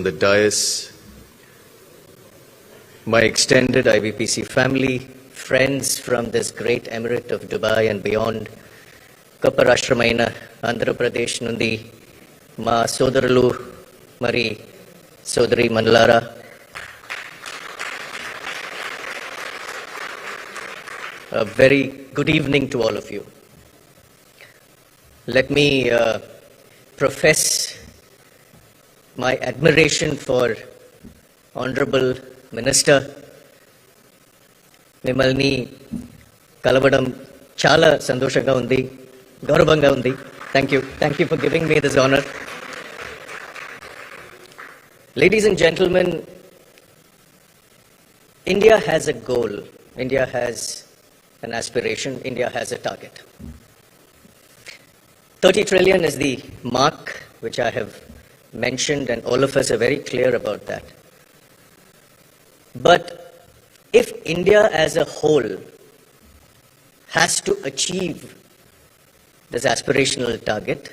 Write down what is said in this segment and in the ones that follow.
on the dais, my extended IBPC family, friends from this great emirate of Dubai and beyond, Kaparashramaina, AndhraPradesh nundi, ma Sodarulu, Mari Sodari Manlara. A very good evening to all of you. Let me profess my admiration for Honorable Minister. Mimalni Kalavadam Chala Sandoshanga undi, Gaurabanga undi. Thank you for giving me this honor. Ladies and gentlemen, India has a goal. India has an aspiration. India has a target. 30 trillion is the mark which I have mentioned, and all of us are very clear about that. But if India as a whole has to achieve this aspirational target,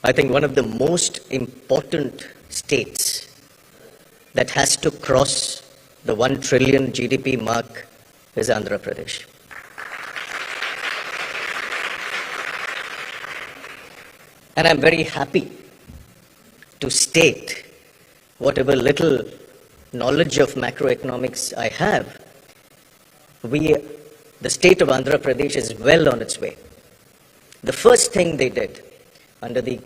I think one of the most important states that has to cross the 1 trillion GDP mark is Andhra Pradesh. And I'm very happy to state whatever little knowledge of macroeconomics I have. The state of Andhra Pradesh is well on its way. The first thing they did under the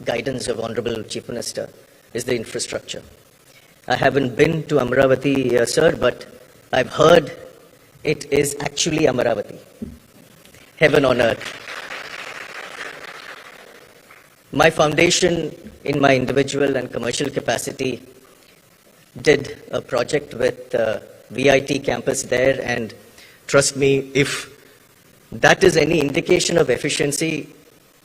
guidance of Honorable Chief Minister is the infrastructure. I haven't been to Amravati, sir, but I've heard it is actually Amaravati, heaven on earth. My foundation, in my individual and commercial capacity, did a project with VIT campus there, and trust me, if that is any indication of efficiency,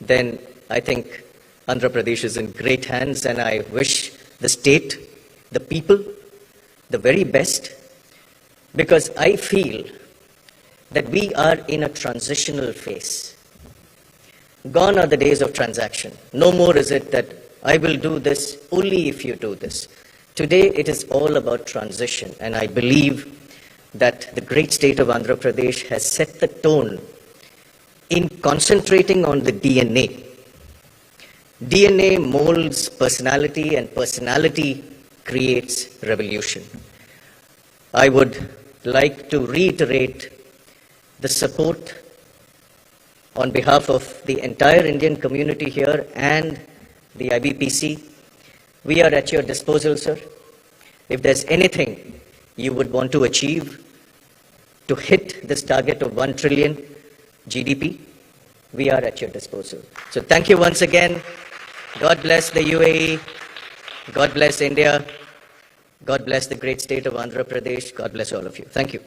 then I think Andhra Pradesh is in great hands, and I wish the state, the people, the very best, because I feel that we are in a transitional phase. Gone are the days of transaction. No more is it that I will do this only if you do this. Today it is all about transition, and I believe that the great state of Andhra Pradesh has set the tone in concentrating on the DNA. DNA molds personality, and personality creates revolution. I would like to reiterate the support on behalf of the entire Indian community here and the IBPC. We are at your disposal, sir. If there's anything you would want to achieve to hit this target of 1 trillion GDP, we are at your disposal. So thank you once again. God bless the UAE. God bless India. God bless the great state of Andhra Pradesh. God bless all of you. Thank you.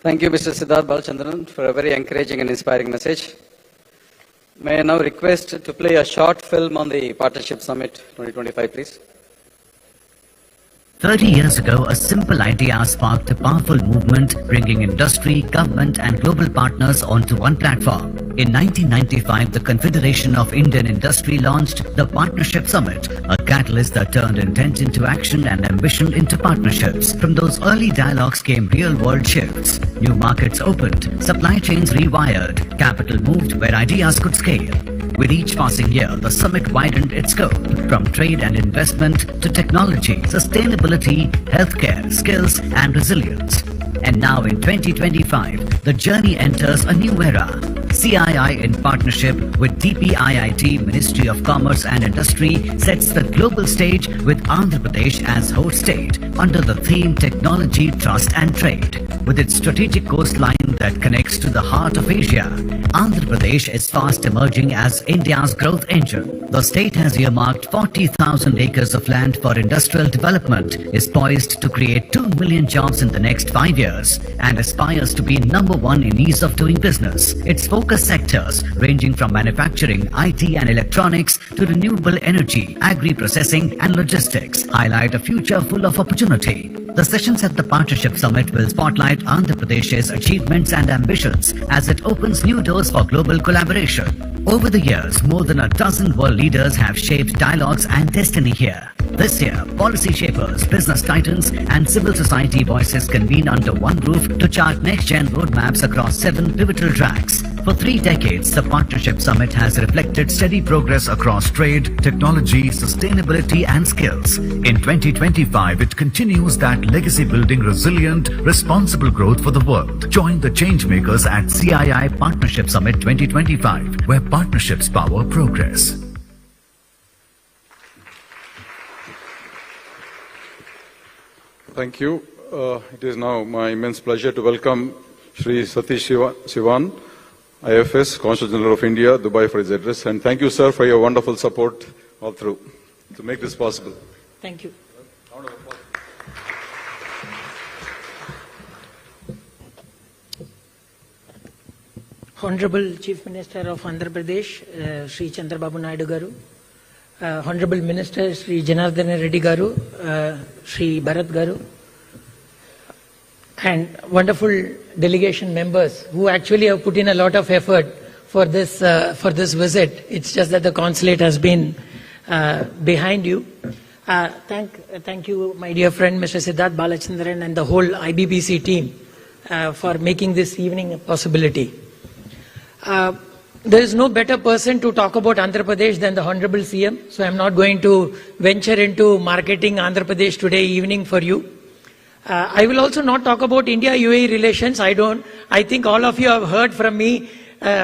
Thank you, Mr. Siddharth Balachandran, for a very encouraging and inspiring message. May I now request to play a short film on the Partnership Summit 2025, please. 30 years ago, a simple idea sparked a powerful movement, bringing industry, government and global partners onto one platform. In 1995, the Confederation of Indian Industry launched the Partnership Summit, a catalyst that turned intent into action and ambition into partnerships. From those early dialogues came real-world shifts. New markets opened, supply chains rewired, capital moved where ideas could scale. With each passing year, the summit widened its scope, from trade and investment to technology, sustainability, healthcare, skills and resilience. And now in 2025, the journey enters a new era. CII, in partnership with DPIIT, Ministry of Commerce and Industry, sets the global stage with Andhra Pradesh as host state under the theme Technology, Trust and Trade. With its strategic coastline that connects to the heart of Asia, Andhra Pradesh is fast emerging as India's growth engine. The state has earmarked 40,000 acres of land for industrial development, is poised to create 2 million jobs in the next 5 years, and aspires to be #1 in ease of doing business. Its focus focus sectors ranging from manufacturing, IT and electronics to renewable energy, agri-processing and logistics highlight a future full of opportunity. The sessions at the Partnership Summit will spotlight Andhra Pradesh's achievements and ambitions as it opens new doors for global collaboration. Over the years, more than a dozen world leaders have shaped dialogues and destiny here. This year, policy shapers, business titans, and civil society voices convene under one roof to chart next-gen roadmaps across 7 pivotal tracks. For 3 decades, the Partnership Summit has reflected steady progress across trade, technology, sustainability, and skills. In 2025, it continues that legacy-building, resilient, responsible growth for the world. Join the changemakers at CII Partnership Summit 2025, where partnerships power progress. Thank you. It is now my immense pleasure to welcome Shri Satish Sivan, IFS, Consul General of India, Dubai, for his address. And thank you, sir, for your wonderful support all through to make this possible. Thank you. Honorable Chief Minister of Andhra Pradesh, Sri Chandrababu Naidu garu, Honorable Minister Sri Janardana Reddy garu, Sri Bharat garu, and wonderful delegation members who actually have put in a lot of effort for this visit. It's just that the consulate has been behind you. Thank you, my dear friend Mr. Siddharth Balachandran and the whole IBPC team for making this evening a possibility. There is no better person to talk about Andhra Pradesh than the Honorable CM, so I am not going to venture into marketing Andhra Pradesh today evening for you. I will also not talk about India-UAE relations. I think all of you have heard from me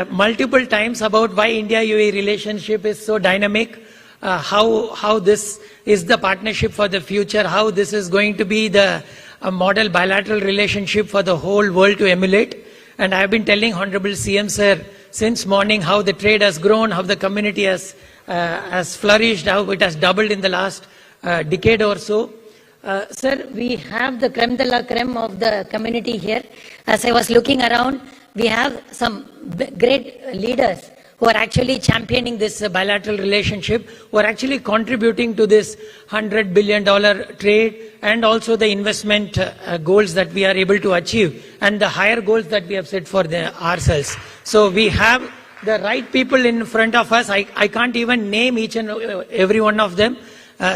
multiple times about why India-UAE relationship is so dynamic, how this is the partnership for the future, how this is going to be the model bilateral relationship for the whole world to emulate. And I have been telling Honorable CM Sir since morning how the trade has grown, how the community has flourished, how it has doubled in the last decade or so. Sir, we have the creme de la creme of the community here. As I was looking around, we have some great leaders who are actually championing this bilateral relationship, who are actually contributing to this $100 billion trade and also the investment goals that we are able to achieve and the higher goals that we have set for ourselves. So we have the right people in front of us. I can't even name each and every one of them.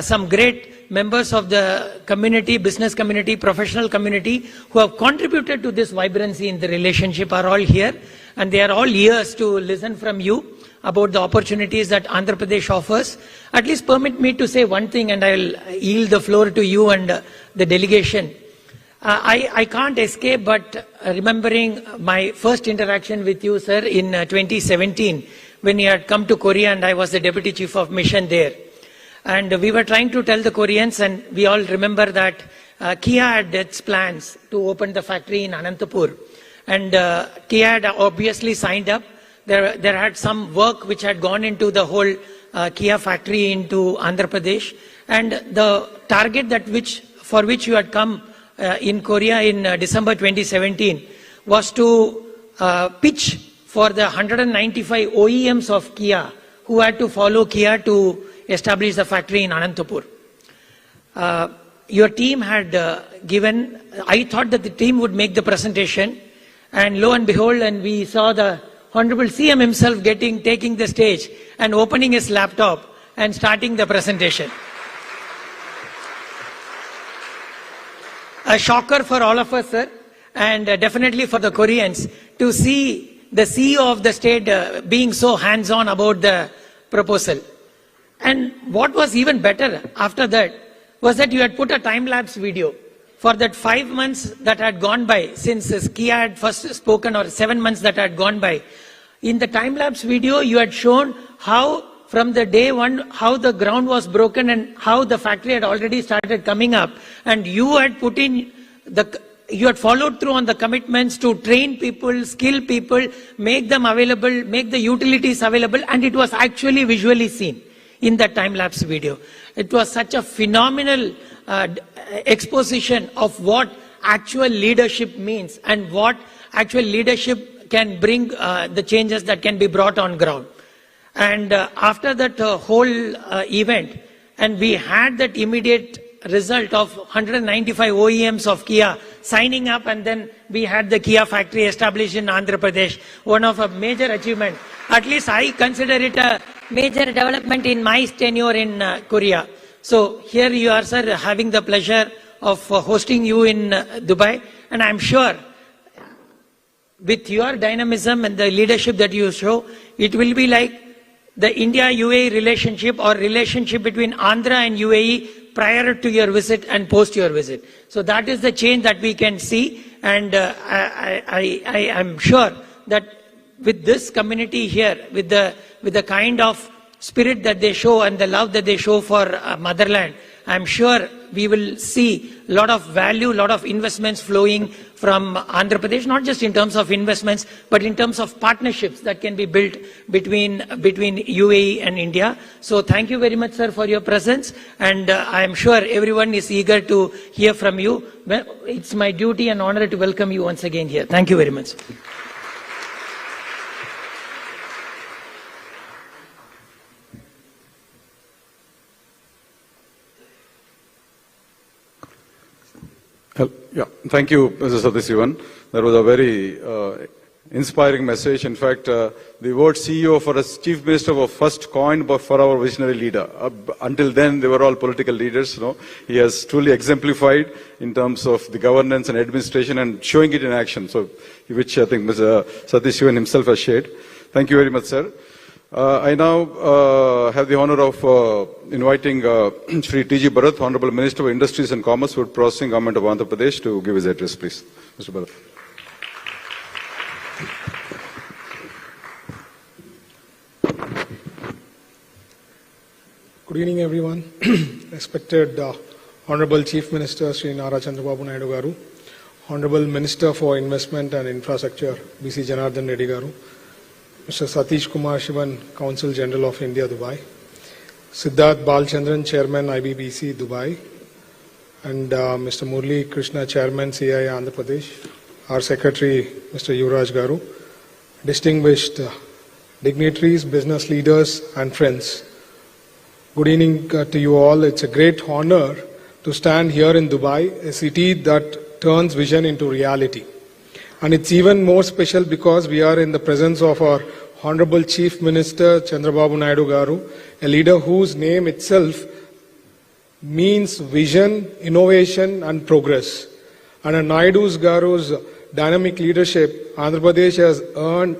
Some great members of the community, business community, professional community who have contributed to this vibrancy in the relationship are all here, and they are all ears to listen from you about the opportunities that Andhra Pradesh offers. At least permit me to say one thing, and I will yield the floor to you and the delegation. I can't escape but remembering my first interaction with you, sir, in 2017 when you had come to Korea and I was the Deputy Chief of Mission there. And we were trying to tell the Koreans, and we all remember that Kia had its plans to open the factory in Anantapur. And Kia had obviously signed up. There had some work which had gone into the whole Kia factory into Andhra Pradesh. And the target for which you had come in Korea in December 2017 was to pitch for the 195 OEMs of Kia who had to follow Kia to establish the factory in Anantapur. Your team had given, I thought that the team would make the presentation, and lo and behold, and we saw the Honorable CM himself taking the stage and opening his laptop and starting the presentation. A shocker for all of us, sir, and definitely for the Koreans to see the CEO of the state being so hands-on about the proposal. And what was even better after that was that you had put a time-lapse video for that 5 months that had gone by since Kia had first spoken, or 7 months that had gone by. In the time-lapse video, you had shown how from the day one, how the ground was broken and how the factory had already started coming up. And you had you had followed through on the commitments to train people, skill people, make them available, make the utilities available, and it was actually visually seen in that time-lapse video. It was such a phenomenal exposition of what actual leadership means and what actual leadership can bring the changes that can be brought on ground. And after that whole event, and we had that immediate result of 195 OEMs of Kia signing up, and then we had the Kia factory established in Andhra Pradesh, one of a major achievement. At least I consider it a major development in my tenure in Korea. So here you are, sir, having the pleasure of hosting you in Dubai, and I'm sure with your dynamism and the leadership that you show, it will be like the India-UAE relationship or relationship between Andhra and UAE prior to your visit and post your visit. So that is the change that we can see, and I am sure that with this community here, with the kind of spirit that they show and the love that they show for motherland, I'm sure we will see a lot of value, a lot of investments flowing from Andhra Pradesh, not just in terms of investments, but in terms of partnerships that can be built between UAE and India. So thank you very much, sir, for your presence, and I am sure everyone is eager to hear from you. It's my duty and honor to welcome you once again here. Thank you very much. Yeah, thank you, Mr. Satish Sivan. That was a very inspiring message. In fact, the word CEO for a chief minister was first coined for our visionary leader. Until then, they were all political leaders. He has truly exemplified in terms of the governance and administration and showing it in action, so which I think Mr. Satish Sivan himself has shared. Thank you very much, sir. I now have the honor of inviting Shri T.G. Bharat, Honorable Minister of Industries and Commerce, Food Processing, Government of Andhra Pradesh, to give his address, please. Mr. Bharat. Good evening, everyone. Respected Honorable Chief Minister Shri Nara Chandrababu Naidu Garu, Honorable Minister for Investment and Infrastructure B.C. Janardhan Reddy Garu, Mr. Satish Kumar Shivan, Consul General of India, Dubai, Siddharth Balchandran, Chairman IBBC, Dubai, and Mr. Murli Krishna, Chairman CI Andhra Pradesh, our Secretary, Mr. Yuvraj Garu, distinguished dignitaries, business leaders, and friends. Good evening to you all. It's a great honor to stand here in Dubai, a city that turns vision into reality. And it's even more special because we are in the presence of our Honorable Chief Minister Chandrababu Naidu Garu, a leader whose name itself means vision, innovation and progress. Under Naidu's Garu's dynamic leadership, Andhra Pradesh has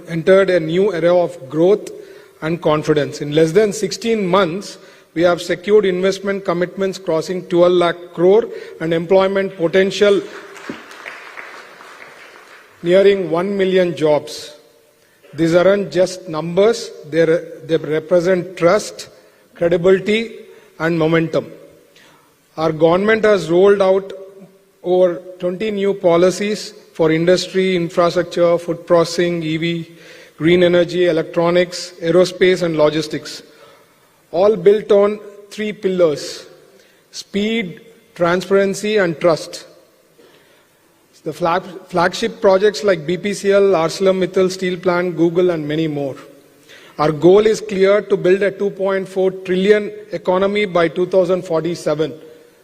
entered a new era of growth and confidence. In less than 16 months, we have secured investment commitments crossing 12 lakh crore and employment potential nearing 1 million jobs. These aren't just numbers, they represent trust, credibility and momentum. Our government has rolled out over 20 new policies for industry, infrastructure, food processing, EV, green energy, electronics, aerospace and logistics, all built on 3 pillars: speed, transparency and trust. The flagship projects like BPCL, ArcelorMittal Steel Plant, Google and many more. Our goal is clear: to build a 2.4 trillion economy by 2047.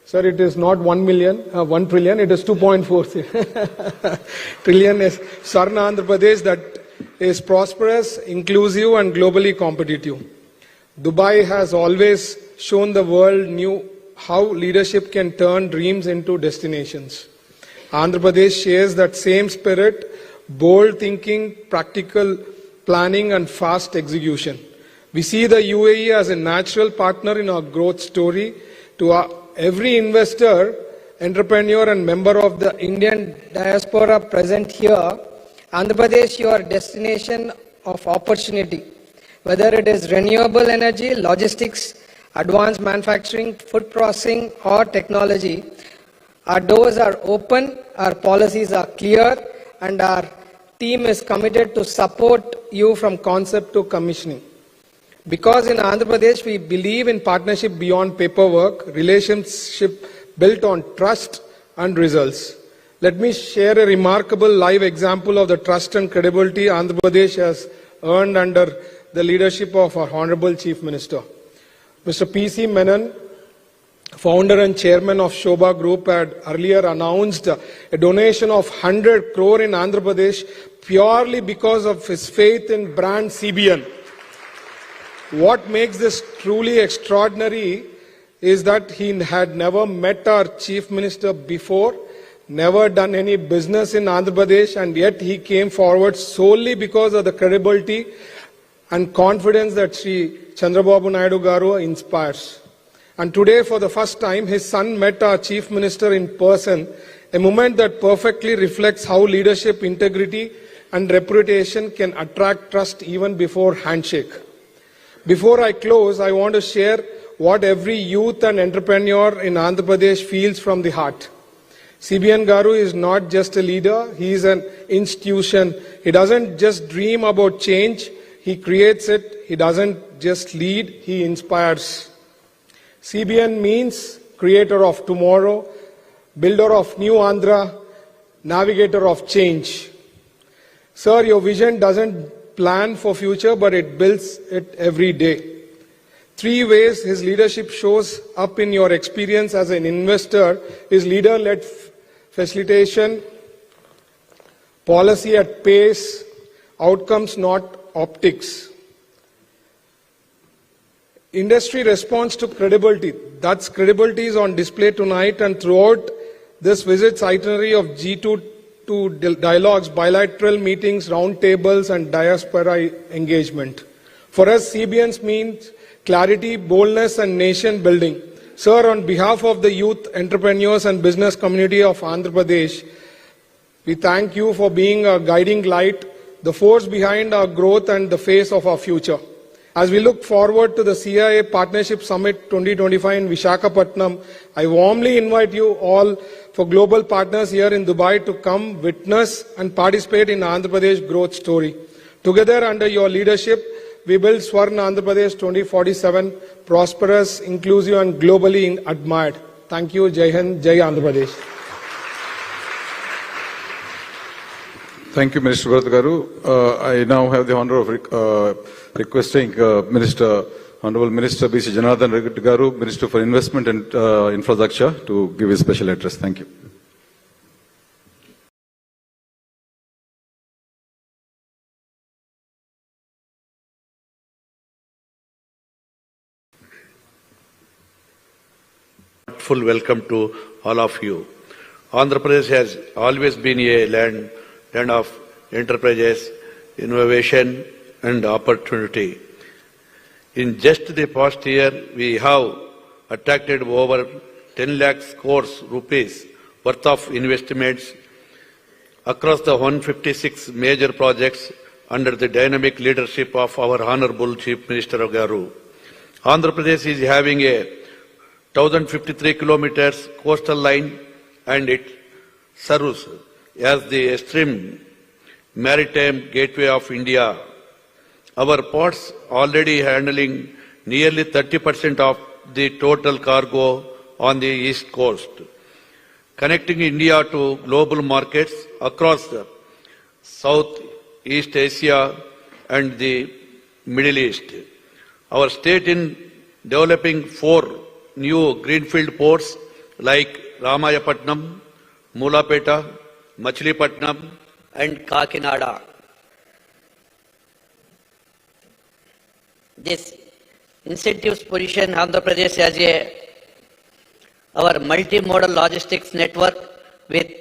Sir, it is not 1 trillion, it is 2.4 trillion is Sarna Andhra Pradesh that is prosperous, inclusive and globally competitive. Dubai has always shown the world how leadership can turn dreams into destinations. Andhra Pradesh shares that same spirit: bold thinking, practical planning and fast execution. We see the UAE as a natural partner in our growth story. To every investor, entrepreneur and member of the Indian diaspora present here, Andhra Pradesh, your destination of opportunity. Whether it is renewable energy, logistics, advanced manufacturing, food processing or technology, our doors are open, our policies are clear, and our team is committed to support you from concept to commissioning. Because in Andhra Pradesh, we believe in partnership beyond paperwork, relationship built on trust and results. Let me share a remarkable live example of the trust and credibility Andhra Pradesh has earned under the leadership of our Honorable Chief Minister. Mr. P.C. Menon, founder and chairman of Shobha Group, had earlier announced a donation of 100 crore in Andhra Pradesh purely because of his faith in brand CBN. What makes this truly extraordinary is that he had never met our Chief Minister before, never done any business in Andhra Pradesh, and yet he came forward solely because of the credibility and confidence that Sri Chandrababu Naidu Garu inspires. And today, for the first time, his son met our Chief Minister in person, a moment that perfectly reflects how leadership, integrity, and reputation can attract trust even before handshake. Before I close, I want to share what every youth and entrepreneur in Andhra Pradesh feels from the heart. CBN Garu is not just a leader, he is an institution. He doesn't just dream about change, he creates it. He doesn't just lead, he inspires. CBN means creator of tomorrow, builder of new Andhra, navigator of change. Sir, your vision doesn't plan for future, but it builds it every day. 3 ways his leadership shows up in your experience as an investor is leader-led facilitation, policy at pace, outcomes not optics. Industry response to credibility. That's credibility is on display tonight and throughout this visit's itinerary of G2 dialogues, bilateral meetings, roundtables and diaspora engagement. For us, CBNs means clarity, boldness and nation building. Sir, on behalf of the youth, entrepreneurs and business community of Andhra Pradesh, we thank you for being a guiding light, the force behind our growth and the face of our future. As we look forward to the CIA Partnership Summit 2025 in Visakhapatnam, I warmly invite you all for global partners here in Dubai to come witness and participate in Andhra Pradesh growth story. Together under your leadership, we build Swarna Andhra Pradesh 2047, prosperous, inclusive and globally admired. Thank you. Jai Hind, Jai Andhra Pradesh. Thank you, Minister Bharat Garu. I now have the honor of requesting Honorable Minister B.C. Janardhan Reddy Garu, Minister for Investment and Infrastructure, to give his special address. Thank you. Full welcome to all of you. Andhra Pradesh has always been a land of enterprises, innovation and opportunity. In just the past year, we have attracted over 10 lakh crores rupees worth of investments across the 156 major projects under the dynamic leadership of our Honorable Chief Minister Garu. Andhra Pradesh is having a 1,053 kilometers coastal line and it serves as the extreme maritime gateway of India. Our ports already handling nearly 30% of the total cargo on the east coast, connecting India to global markets across the Southeast Asia and the Middle East. Our state in developing 4 new greenfield ports like Ramayapatnam, Mulapeta, Machilipatnam and Kakinada. This incentives position Andhra Pradesh as our multimodal logistics network with